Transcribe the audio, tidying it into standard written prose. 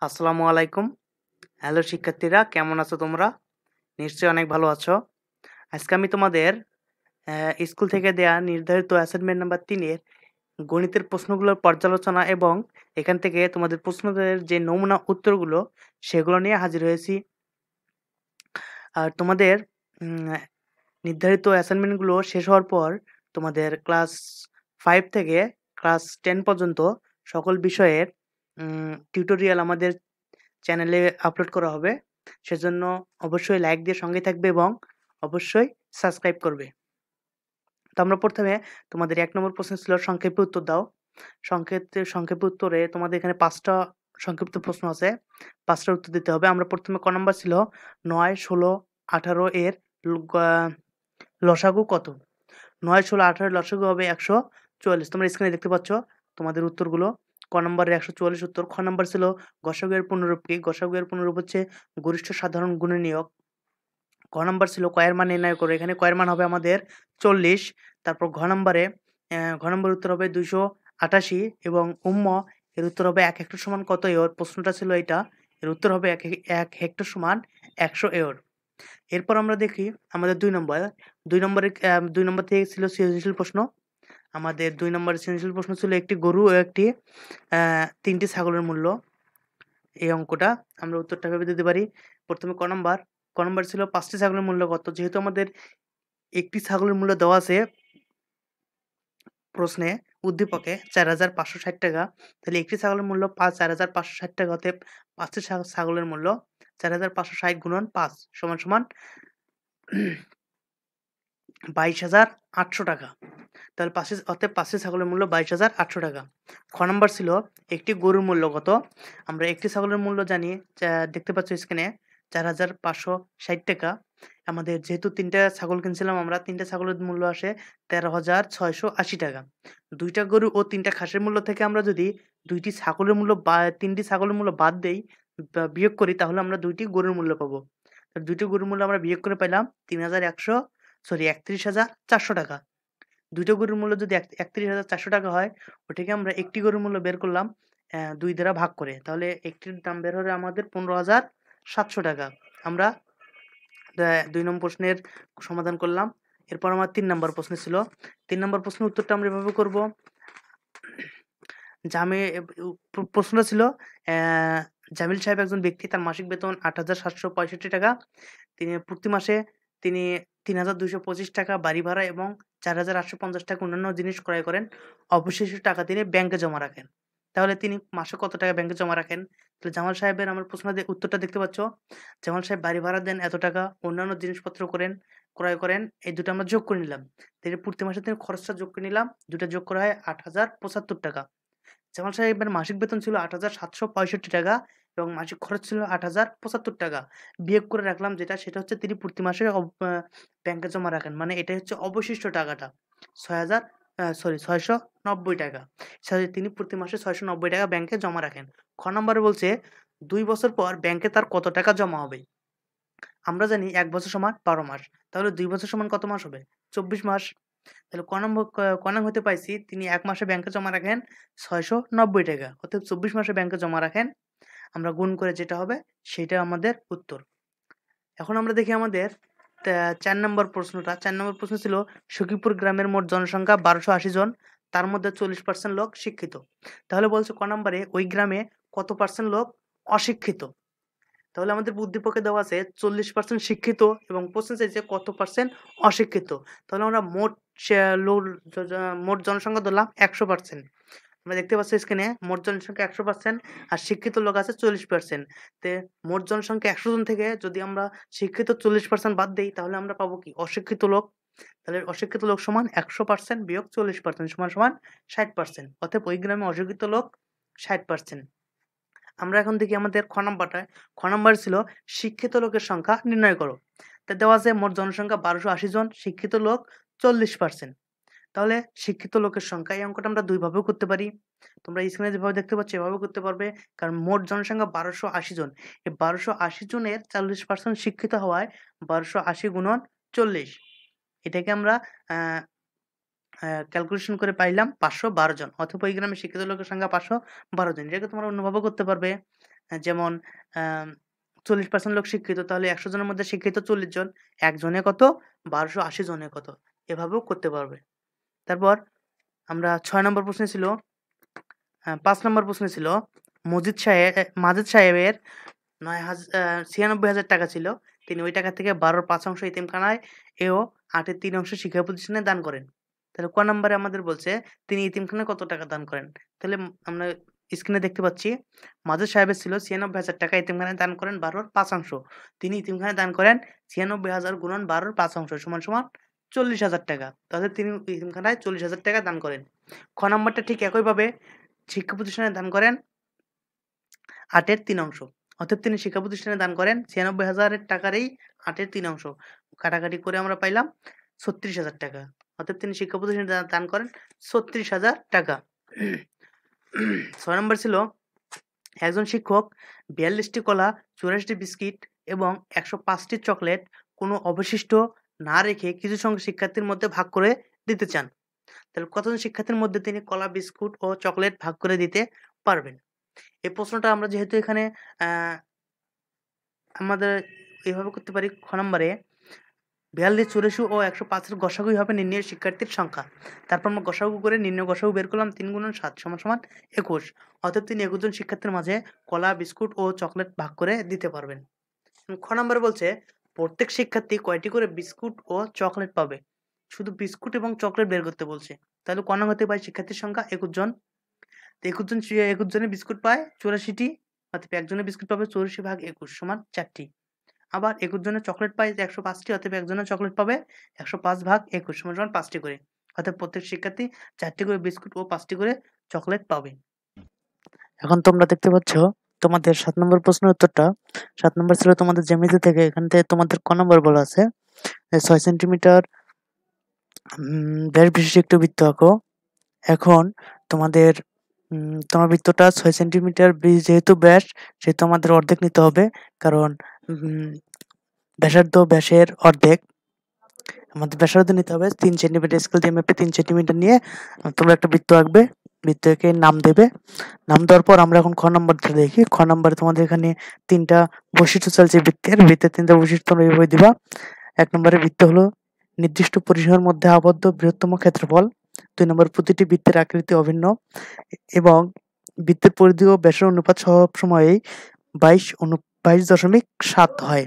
আসসালামু আলাইকুম। হ্যালো শিক্ষার্থীরা, কেমন আছো তোমরা? নিশ্চয়ই অনেক ভালো আছো। আজকে আমি তোমাদের স্কুল থেকে দেয়া নির্ধারিত অ্যাসাইনমেন্ট নাম্বার ৩ এর গণিতের প্রশ্নগুলোর পর্যালোচনা এবং এখান থেকে তোমাদের প্রশ্নের যে নমুনা উত্তরগুলো সেগুলো নিয়ে হাজির হয়েছি। আর তোমাদের উম নির্ধারিত অ্যাসাইনমেন্টগুলো শেষ হওয়ার পর তোমাদের ক্লাস 5 থেকে ক্লাস 10 পর্যন্ত সকল বিষয়ের টিউটোরিয়াল আমাদের চ্যানেলে আপলোড করা হবে। সেজন্য অবশ্যই লাইক দিয়ে সঙ্গে থাকবে এবং অবশ্যই সাবস্ক্রাইব করবে। তো আমরা প্রথমে তোমাদের ১ নম্বর প্রশ্ন ছিল সংক্ষেপে উত্তর দাও। সংক্ষেপে উত্তরে তোমাদের এখানে ৫ টা সংক্ষিপ্ত প্রশ্ন আছে। ৫ টার উত্তর দিতে হবে। আমরা প্রথমে ক নাম্বার ছিল ৯, ১৬, ১৮ এর ল গা লসাগু কত? ৯, ১৬, ১৮ এর লসাগু হবে ১৪৪। তোমরা স্ক্রিনে দেখতে পাচ্ছ তোমাদের উত্তরগুলো। ক নম্বরের ১৪৪ উত্তর। খ নাম্বার ছিল গসাগু এর পূর্ণরূপ কি? গসাগু এর পূর্ণরূপ হচ্ছে গরিষ্ঠ সাধারণ গুণনীয়ক। গ নাম্বার ছিল ক এর মান নির্ণয় করো। এখানে ক এর মান হবে আমাদের ৪০। তারপর ঘ নম্বরের উত্তর হবে ২৮৮ এবং এর উত্তর হবে ১ হেক্টর সমান কত এওর? প্রশ্নটা ছিল এইটা। এর উত্তর হবে ১ হেক্টর সমান ১০০ এওর। এরপর আমরা দেখি আমাদের ২ নম্বর। ২ নম্বর থেকে ছিল সৃজনশীল প্রশ্ন। আমাদের ২ নম্বরের সৃজনশীল প্রশ্ন ছিল একটি গরু ও একটি ৩টি ছাগলের মূল্য। এই অঙ্কটা আমরা উত্তরটা ভেবে দিতে পারি। প্রথমে ক নম্বর ছিল ৫ টি ছাগলের মূল্য কত? যেহেতু আমাদের একটি ছাগলের মূল্য দেওয়া আছে প্রশ্নে উদ্দীপকে ৳৪,৫৬০ তাহলে একটি ছাগলের মূল্য ৳৪,৫৬০ অতএব ৫ টি ছাগলের মূল্য ৪,৫৬০ গুণন ৫ সমান ২২,৮০০ টাকা। তাহলে অতএব ৫ টি ছাগলের মূল্য ২২,৮০০ টাকা। খ নাম্বার ছিল একটি গরুর মূল্য কত? আমরা একটি ছাগলের মূল্য জানি দেখতে পাচ্ছ স্ক্রিনে ৪,৫৬০ টাকা। আমাদের যেহেতু ৩ টা ছাগল কিনছিলাম আমরা ৩ টা ছাগলের মূল্য আসে ১৩,৬৮০ টাকা। ২ টা গরু ও ৩ টা খাসির মূল্য থেকে আমরা যদি ৩ টি ছাগলের মূল্য বাদ দেই বা বিয়োগ করি তাহলে আমরা ২ টি গরুর মূল্য পাবো। ২ টি গরুর মূল্য আমরা বিয়োগ করে পেলাম ৩১,৪০০ টাকা। ২ টা গরুর মূল্য যদি ৩১,৪০০ টাকা হয়, ওটাকে আমরা একটি গরুর মূল্য বের করলাম ২ দ্বারা ভাগ করে। তাহলে একটির দাম বের হবে আমাদের ১৫,৭০০ টাকা। আমরা ২ নম্বর প্রশ্নের সমাধান করলাম। এরপর আমার ৩ নম্বর প্রশ্ন ছিল। ৩ নম্বর প্রশ্নের উত্তরটা আমরা এভাবে করব। জামে এব উ প্র প্রশ্নটা ছিল অ্যা জামিল সাহেব একজন ব্যক্তি। তার মাসিক বেতন ৳৮,৭৬৫ টাকা। প্রতি মাসে তিনি ৳৩,২২৫ টাকা বাড়ি ভাড়া এবং ৳৪,৮৫০ টাকা অন্যান্য জিনিস ক্রয় করেন। অবশিষ্ট টাকা তিনি ব্যাংকে জমা রাখেন। তাহলে তিনি মাসে কত টাকা ব্যাংকে জমা রাখেন? তাহলে জামাল সাহেবের আমরা উত্তরটা দেখতে পাচ্ছ। জামাল সাহেব বাড়ি ভাড়া দেন এত টাকা, অন্যান্য জিনিসপত্র ক্রয় করেন। এই দুটো আমরা যোগ করে নিলাম। তাহলে প্রতি মাসে তিনি খরচটা যোগ করে নিলাম। ২ টা যোগ করা হয় ৳৮,০৭৫ টাকা। জামাল সাহেবের মাসিক বেতন ছিল ৳৮,৭৬৫ টাকা এবং মাসিক খরচ ছিল ৳৮,০৭৫ টাকা। বিয়োগ করে রাখলাম সেটা হচ্ছে তিনি প্রতি মাসে ব্যাংকে জমা রাখেন। মানে এটাই হচ্ছে অবশিষ্ট টাকাটা। ৬,০০০ ৬৯০ টাকা। তিনি প্রতি মাসে ৳৬৯০ ব্যাংকে জমা রাখেন। খ নাম্বারে বলছে ২ বছর পর ব্যাংকে তার কত টাকা জমা হবে? আমরা জানি ১ বছর সমান ১২ মাস। তাহলে ২ বছর সমান কত মাস হবে? ২৪ মাস। তাহলে ক নং হতে পাইছি তিনি ১ মাসে ব্যাংকে জমা রাখেন ৳৬৯০ অতএব ২৪ মাসে ব্যাংকে জমা রাখেন। আমরা গুণ করে যেটা হবে সেটা আমাদের উত্তর। এখন আমরা দেখি আমাদের ৪ নম্বর প্রশ্নটা। ৪ নম্বর প্রশ্ন ছিল সখীপুর গ্রামের মোট জনসংখ্যা ১২৮০ জন। তার মধ্যে ৪০% লোক শিক্ষিত। তাহলে বলছে ক নাম্বারে ওই গ্রামে কত পার্সেন্ট লোক অশিক্ষিত? তাহলে আমাদের উদ্দীপকে দেওয়া আছে ৪০% শিক্ষিত এবং প্রশ্ন চাইছে কত পার্সেন্ট অশিক্ষিত। তাহলে আমরা মোট সে লো জ জ মোট জনসংখ্যা ধরলাম ১০০%। আমরা দেখতে পাচ্ছি স্ক্রিনে মোট জনসংখ্যা ১০০% আর শিক্ষিত লোক আছে ৪০%। মোট জনসংখ্যা ১০০ জন থেকে যদি আমরা শিক্ষিত ৪০% বাদ দেই তাহলে আমরা পাবো কি? অশিক্ষিত লোক। তাহলে অশিক্ষিত লোক সমান ১০০% বিয়োগ ৪০% সমান ৬০%। অতএব ওই গ্রামে অশিক্ষিত লোক ৬০%। আমরা এখন দেখি আমাদের খ নাম্বারটায়। খ নাম্বার ছিল শিক্ষিত লোকের সংখ্যা নির্ণয় করো। তা দেওয়া আছে মোট জনসংখ্যা ১২৮০ জন, শিক্ষিত লোক ৪০%। তাহলে শিক্ষিত লোকের সংখ্যা এই অঙ্কটা আমরা ২ ভাবেও করতে পারি। তোমরা স্ক্রিনে যেভাবে দেখতে পাচ্ছ এভাবেও করতে পারবে। কারণ মোট জনসংখ্যা ১২৮০ জন। এই ১২৮০ জনের ৪০% শিক্ষিত হওয়ায় ১২৮০ গুণন ৪০। এটাকে আমরা আ ক্যালকুলেশন করে পাইলাম ৫১২ জন। অথবা এই গ্রামে শিক্ষিত লোকের সংখ্যা ৫১২ জন। এটাকে তোমরা অন্যভাবেও করতে পারবে। যেমন আম 40% লোক শিক্ষিত, তাহলে ১০০ জনের মধ্যে শিক্ষিত ৪০ জন। ১ জনে কত? ১২৮০ জনে কত? এভাবেও করতে পারবে। তারপর আমরা ৬ নম্বর প্রশ্নে ছিল ৫ নম্বর প্রশ্নে ছিল মাজেদ সাহেবের ৯৬৬,০০০ টাকা ছিল। তিনি ওই টাকা থেকে ১২ ৫ অংশ এতিমখানায় ও ৮ এর ৩ অংশ শিক্ষা প্রতিষ্ঠানে দান করেন। তাহলে ক নম্বরে আমাদের বলছে তিনি এতিমখানায় কত টাকা দান করেন? তাহলে আমরা স্ক্রিনে দেখতে পাচ্ছি মাজেদ সাহেবের ছিল ৯৬,০০০ টাকা, এতিমখানায় দান করেন ১২ র ৫ অংশ। তিনি এতিমখানায় দান করেন ৯৬,০০০ গুণন ১২ র ৫ অংশ সমান ৪০,০০০ টাকা। তাহলে তিনি এতিমখানায় ৪০,০০০ টাকা দান করেন। খ নম্বরটা ঠিক একইভাবে শিক্ষা প্রতিষ্ঠানে দান করেন ৮ এর ৩ অংশ। অতএব তিনি শিক্ষা প্রতিষ্ঠানে দান করেন ৯৬,০০০ টাকারই ৮ এর ৩ অংশ। কাটাকাটি করে আমরা পাইলাম ৩৬,০০০ টাকা। অতএব তিনি শিক্ষা প্রতিষ্ঠানে দান করেন ৩৬,০০০ টাকা। ৬ নম্বর ছিল একজন শিক্ষক ৪২ টি কলা, ৮৪ টি বিস্কিট এবং ১০৫ টি চকলেট কোনো অবশিষ্ট না রেখে কিছু সংখ্যক শিক্ষার্থীর মধ্যে ভাগ করে দিতে চান। তাহলে কতজন শিক্ষার্থীর মধ্যে তিনি কলা, বিস্কুট ও চকলেট ভাগ করে দিতে পারবেন? এই প্রশ্নটা আমরা যেহেতু এখানে আ আমাদের এভাবে করতে পারি। খ নম্বরে ৪২, ৮৪ ও ১০৫ এর গসাগুই হবে নির্ণেয় শিক্ষার্থীর সংখ্যা। তারপর আমরা গসাগু করে নির্ণেয় গসাগু বের করলাম ৩ গুণন ৭ সমান ২১। অতএব তিনি ২১ জন শিক্ষার্থীর মাঝে কলা, বিস্কুট ও চকলেট ভাগ করে দিতে পারবেন। খ নম্বরে বলছে প্রত্যেক শিক্ষার্থী কয়টি করে বিস্কুট ও চকলেট পাবে? শুধু বিস্কুট এবং চকলেট বের করতে বলছে। তাহলে ক নং হতে পারে শিক্ষার্থীর সংখ্যা ২১ জন। ২১ জনে বিস্কুট পায় ৮৪ টি। অতএব একজনে বিস্কুট পাবে ৮৪ ভাগ ২১ সমান ৪ টি। আবার ২১ জনের চকলেট পায় ১০৫ টি, অতএব একজনের চকলেট পাবে ১০৫ ভাগ ২১ সমান ৫ টি করে। অতএব প্রত্যেক শিক্ষার্থী ৪ টি করে বিস্কুট ও ৫ টি করে চকলেট পাবে। এখন তোমরা দেখতে পাচ্ছ তোমাদের ৭ নম্বর প্রশ্নের উত্তরটা। ৭ নম্বর ছিল তোমাদের জ্যামিতি থেকে। এখান থেকে তোমাদের ক নম্বর বলা আছে যে ৬ সেন্টিমিটার ব্যাস বিশিষ্ট একটি বৃত্ত আঁকো। এখন তোমাদের তোমার বৃত্তটা ৬ সেন্টিমিটার যেহেতু ব্যাস, সেহেতু আমাদের অর্ধেক নিতে হবে। কারণ ব্যাসার্ধ ব্যাসের অর্ধেক। আমাদের ব্যাসার্ধ নিতে হবে ৩ সেন্টিমিটার, স্কেল দিয়ে মেপে ৩ সেন্টিমিটার নিয়ে তোমরা একটা বৃত্ত আঁকবে। বৃত্তকে নাম দেবে। নাম দেওয়ার পর আমরা এখন খ নম্বরটা দেখি। খ নম্বরে তোমাদের এখানে ৩টা বৈশিষ্ট্য চাইছে বৃত্তের। বৃত্তের ৩টা বৈশিষ্ট্য তোমরা এইভাবে দিবা। ১ নম্বরে বৃত্ত হলো নির্দিষ্ট পরিসীমার মধ্যে আবদ্ধ বৃহত্তম ক্ষেত্রফল। ২ নম্বর প্রতিটি বৃত্তের আকৃতি অভিন্ন এবং বৃত্তের পরিধি ও ব্যাসের অনুপাত সবসময়ই ২২.৭ হয়।